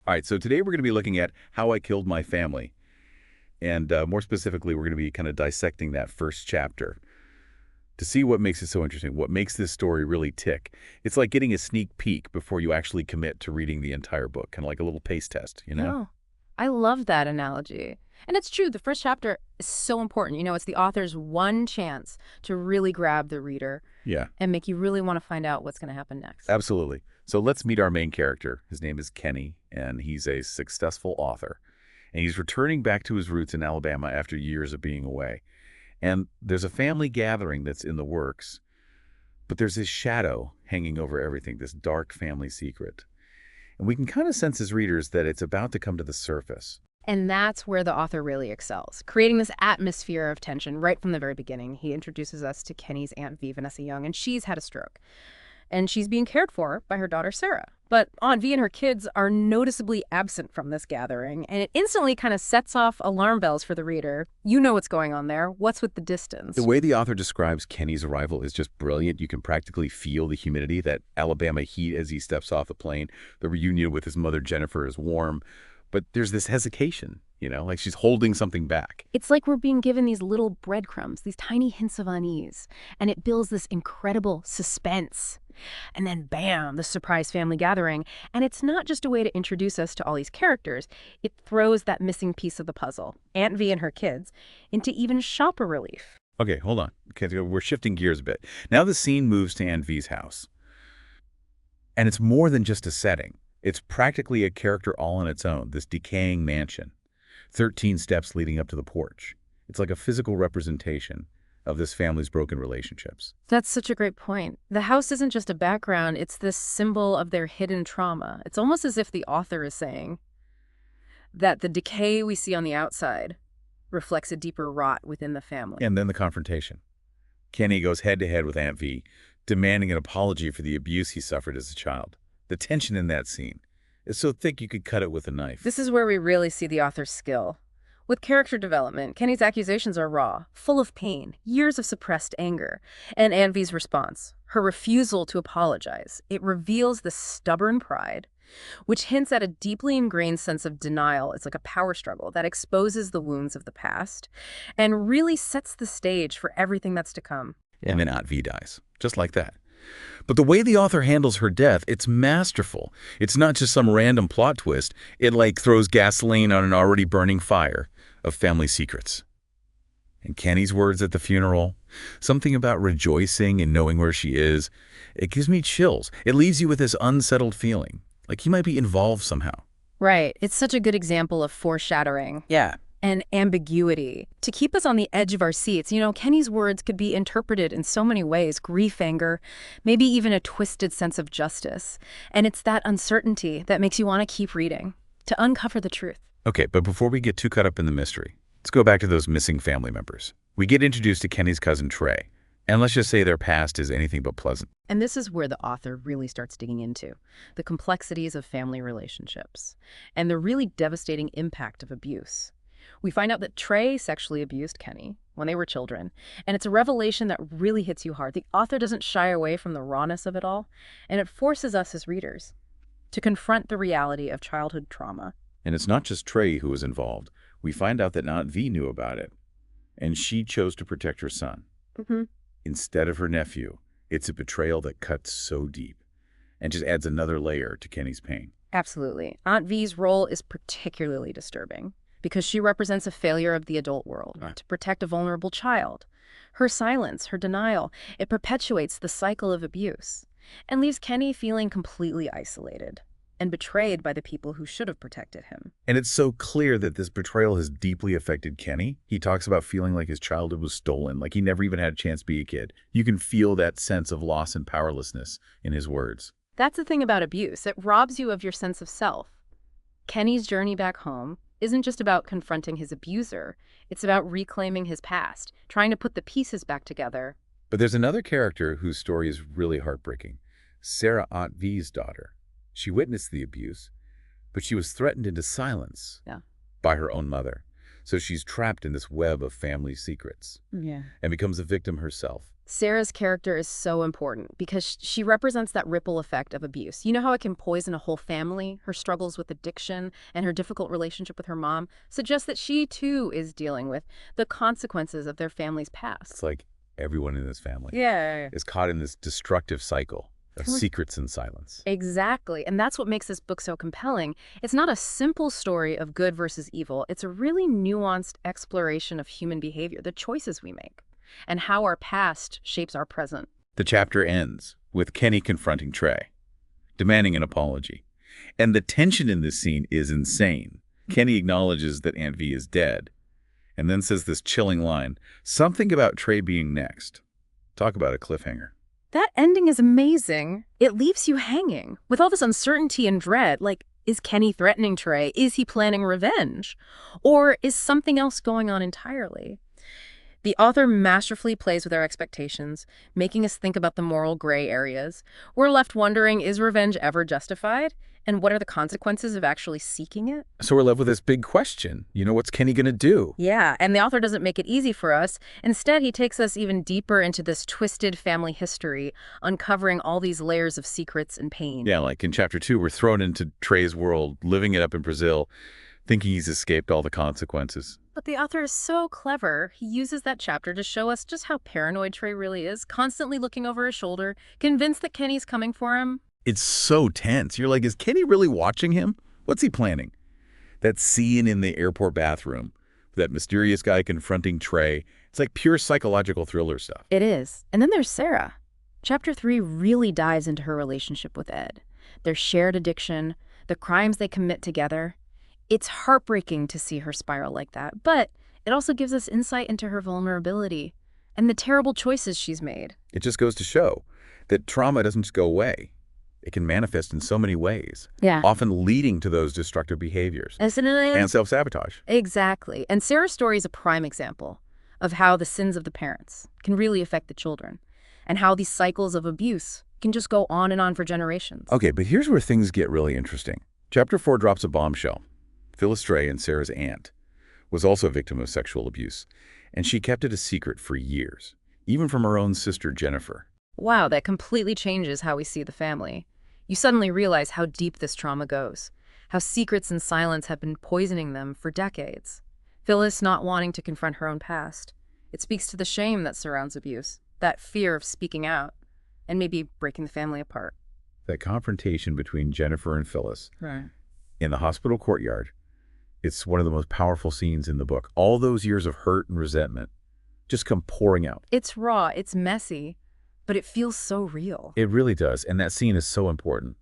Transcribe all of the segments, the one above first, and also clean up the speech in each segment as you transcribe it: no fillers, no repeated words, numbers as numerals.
All right, so today we're going to be looking at How I Killed My Family. And more specifically, we're going to be kind of dissecting that first chapter to see what makes it so interesting, what makes this story really tick. It's like getting a sneak peek before you actually commit to reading the entire book, kind of like a little taste test, you know? Oh, I love that analogy. And it's true, the first chapter is so important. It's the author's one chance to really grab the reader Yeah, and make you really want to find out what's going to happen next. absolutely. So let's meet our main character. His name is Kenny, and he's a successful author. And he's returning back to his roots in Alabama after years of being away. And there's a family gathering that's in the works, but there's this shadow hanging over everything, this dark family secret. And we can kind of sense as readers that it's about to come to the surface. And that's where the author really excels, creating this atmosphere of tension right from the very beginning. He introduces us to Kenny's Aunt V, Vanessa Young, and she's had a stroke. And she's being cared for by her daughter, Sarah. But Aunt V and her kids are noticeably absent from this gathering, and it instantly kind of sets off alarm bells for the reader. You know what's going on there. What's with the distance? The way the author describes Kenny's arrival is just brilliant. You can practically feel the humidity, that Alabama heat as he steps off the plane. The reunion with his mother, Jennifer, is warm. But there's this hesitation, like she's holding something back. It's like we're being given these little breadcrumbs, these tiny hints of unease, and it builds this incredible suspense. And then, bam, the surprise family gathering. And it's not just a way to introduce us to all these characters. It throws that missing piece of the puzzle, Aunt V and her kids, into even sharper relief. Okay, hold on. Okay, we're shifting gears a bit. Now the scene moves to Aunt V's house. And it's more than just a setting. It's practically a character all on its own, this decaying mansion. 13 steps leading up to the porch. It's like a physical representation of this family's broken relationships. That's such a great point. The house isn't just a background, it's this symbol of their hidden trauma. It's almost as if the author is saying that the decay we see on the outside reflects a deeper rot within the family. And then the confrontation. Kenny goes head-to-head with Aunt V, demanding an apology for the abuse he suffered as a child. The tension in that scene is so thick you could cut it with a knife. This is where we really see the author's skill. With character development, Kenny's accusations are raw, full of pain, years of suppressed anger. And Aunt V's response, her refusal to apologize, it reveals the stubborn pride, which hints at a deeply ingrained sense of denial. It's like a power struggle that exposes the wounds of the past and really sets the stage for everything that's to come. And then Aunt V dies, just like that. But the way the author handles her death, it's masterful. It's not just some random plot twist. It throws gasoline on an already burning fire of family secrets. And Kenny's words at the funeral, something about rejoicing and knowing where she is, it gives me chills. It leaves you with this unsettled feeling, like he might be involved somehow. Right. It's such a good example of foreshadowing. Yeah. And ambiguity to keep us on the edge of our seats. Kenny's words could be interpreted in so many ways: grief, anger, maybe even a twisted sense of justice. And it's that uncertainty that makes you want to keep reading, to uncover the truth. Okay, but before we get too caught up in the mystery, let's go back to those missing family members. We get introduced to Kenny's cousin Trey, and let's just say their past is anything but pleasant. And this is where the author really starts digging into the complexities of family relationships and the really devastating impact of abuse. We find out that Trey sexually abused Kenny when they were children, and it's a revelation that really hits you hard. The author doesn't shy away from the rawness of it all, and it forces us as readers to confront the reality of childhood trauma. And it's not just Trey who was involved. We find out that Aunt V knew about it, and she chose to protect her son. Instead of her nephew. It's a betrayal that cuts so deep and just adds another layer to Kenny's pain. Absolutely. Aunt V's role is particularly disturbing because she represents a failure of the adult world to protect a vulnerable child. Her silence, her denial, it perpetuates the cycle of abuse and leaves Kenny feeling completely isolated and betrayed by the people who should have protected him. And it's so clear that this betrayal has deeply affected Kenny. He talks about feeling like his childhood was stolen, like he never even had a chance to be a kid. You can feel that sense of loss and powerlessness in his words. That's the thing about abuse. It robs you of your sense of self. Kenny's journey back home isn't just about confronting his abuser. It's about reclaiming his past, trying to put the pieces back together. But there's another character whose story is really heartbreaking. Sarah, Aunt V's daughter. She witnessed the abuse, but she was threatened into silence by her own mother. So she's trapped in this web of family secrets and becomes a victim herself. Sarah's character is so important because she represents that ripple effect of abuse. You know how it can poison a whole family? Her struggles with addiction and her difficult relationship with her mom suggest that she, too, is dealing with the consequences of their family's It's past. like everyone in this family Yeah. is caught in this destructive cycle of secrets and silence. Exactly. And that's what makes this book so compelling. It's not a simple story of good versus evil. It's a really nuanced exploration of human behavior, the choices we make, and how our past shapes our present. The chapter ends with Kenny confronting Trey, demanding an apology. And the tension in this scene is insane. Kenny acknowledges that Aunt V is dead, and then says this chilling line, something about Trey being next. Talk about a cliffhanger. That ending is amazing. It leaves you hanging with all this uncertainty and dread. Like, is Kenny threatening Trey? Is he planning revenge? Or is something else going on entirely? The author masterfully plays with our expectations, making us think about the moral gray areas. We're left wondering, is revenge ever justified? And what are the consequences of actually seeking it? So we're left with this big question. What's Kenny going to do? Yeah, and the author doesn't make it easy for us. Instead, he takes us even deeper into this twisted family history, uncovering all these layers of secrets and pain. Yeah, like in chapter 2, we're thrown into Trey's world, living it up in Brazil, thinking he's escaped all the consequences. But the author is so clever. He uses that chapter to show us just how paranoid Trey really is, constantly looking over his shoulder, convinced that Kenny's coming for him. It's so tense. You're like, is Kenny really watching him? What's he planning? That scene in the airport bathroom, that mysterious guy confronting Trey, it's like pure psychological thriller stuff. It is. And then there's Sarah. Chapter 3 really dives into her relationship with Ed, their shared addiction, the crimes they commit together. It's heartbreaking to see her spiral like that, but it also gives us insight into her vulnerability and the terrible choices she's made. It just goes to show that trauma doesn't just go away. It can manifest in so many ways, Yeah. often leading to those destructive behaviors and self-sabotage. Exactly. And Sarah's story is a prime example of how the sins of the parents can really affect the children and how these cycles of abuse can just go on and on for generations. Okay, but here's where things get really interesting. Chapter 4 drops a bombshell. Phyllis Trey, and Sarah's aunt, was also a victim of sexual abuse, and she kept it a secret for years, even from her own sister, Jennifer. Wow, that completely changes how we see the family. You suddenly realize how deep this trauma goes, how secrets and silence have been poisoning them for decades. Phyllis not wanting to confront her own past. It speaks to the shame that surrounds abuse, that fear of speaking out, and maybe breaking the family apart. That confrontation between Jennifer and Phyllis Right. in the hospital courtyard, it's one of the most powerful scenes in the book. All those years of hurt and resentment just come pouring out. It's raw, it's messy, but it feels so real. It really does, and that scene is so important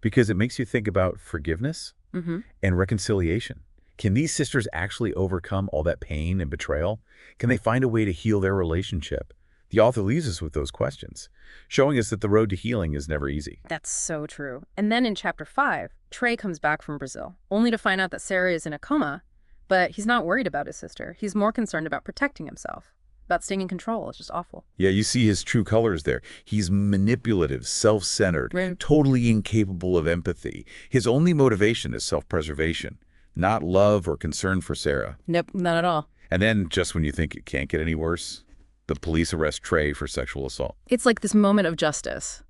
because it makes you think about forgiveness and reconciliation. Can these sisters actually overcome all that pain and betrayal? Can they find a way to heal their relationship? The author leaves us with those questions, showing us that the road to healing is never easy. That's so true. And then in chapter 5, Trey comes back from Brazil, only to find out that Sarah is in a coma, but he's not worried about his sister. He's more concerned about protecting himself, about staying in control. It's just awful. Yeah, you see his true colors there. He's manipulative, self-centered, Right. totally incapable of empathy. His only motivation is self-preservation, not love or concern for Sarah. Nope, not at all. And then, just when you think it can't get any worse, the police arrest Trey for sexual assault. It's like this moment of justice,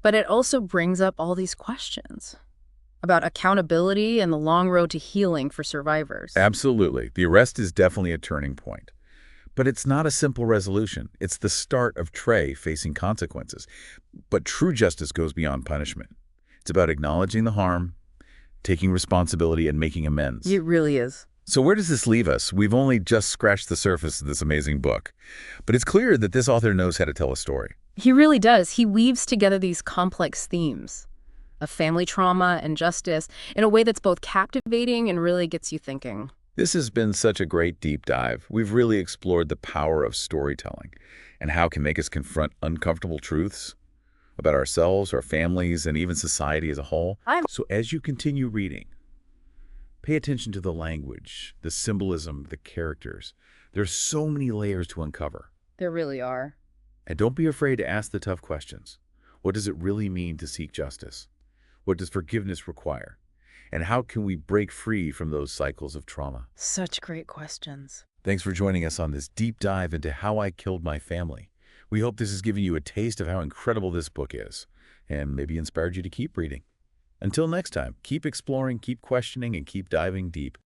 but it also brings up all these questions about accountability and the long road to healing for survivors. Absolutely. The arrest is definitely a turning point. But it's not a simple resolution. It's the start of Trey facing consequences. But true justice goes beyond punishment. It's about acknowledging the harm, taking responsibility, and making amends. It really is. So where does this leave us? We've only just scratched the surface of this amazing book. But it's clear that this author knows how to tell a story. He really does. He weaves together these complex themes of family trauma and justice in a way that's both captivating and really gets you thinking. This has been such a great deep dive. We've really explored the power of storytelling and how it can make us confront uncomfortable truths about ourselves, our families, and even society as a whole. So as you continue reading, pay attention to the language, the symbolism, the characters. There's so many layers to uncover. There really are. And don't be afraid to ask the tough questions. What does it really mean to seek justice? What does forgiveness require? And how can we break free from those cycles of trauma? Such great questions. Thanks for joining us on this deep dive into How I Killed My Family. We hope this has given you a taste of how incredible this book is, and maybe inspired you to keep reading. Until next time, keep exploring, keep questioning, and keep diving deep.